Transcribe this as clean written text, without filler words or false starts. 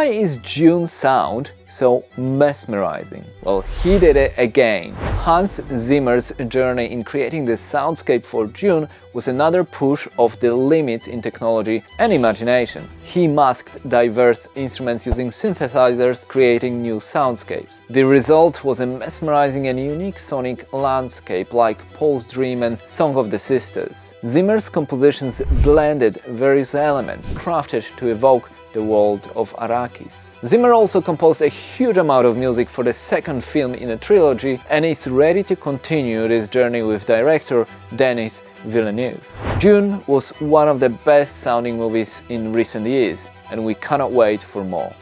why is Dune's sound so mesmerizing? Well, he did it again. Hans Zimmer's journey in creating the soundscape for Dune was another push of the limits in technology and imagination. He masked diverse instruments using synthesizers, creating new soundscapes. The result was a mesmerizing and unique sonic landscape like Paul's Dream and Song of the Sisters. Zimmer's compositions blended various elements, crafted to evoke the world of Arrakis. Zimmer also composed a huge amount of music for the second film in a trilogy and is ready to continue this journey with director Denis Villeneuve. Dune was one of the best sounding movies in recent years, and we cannot wait for more.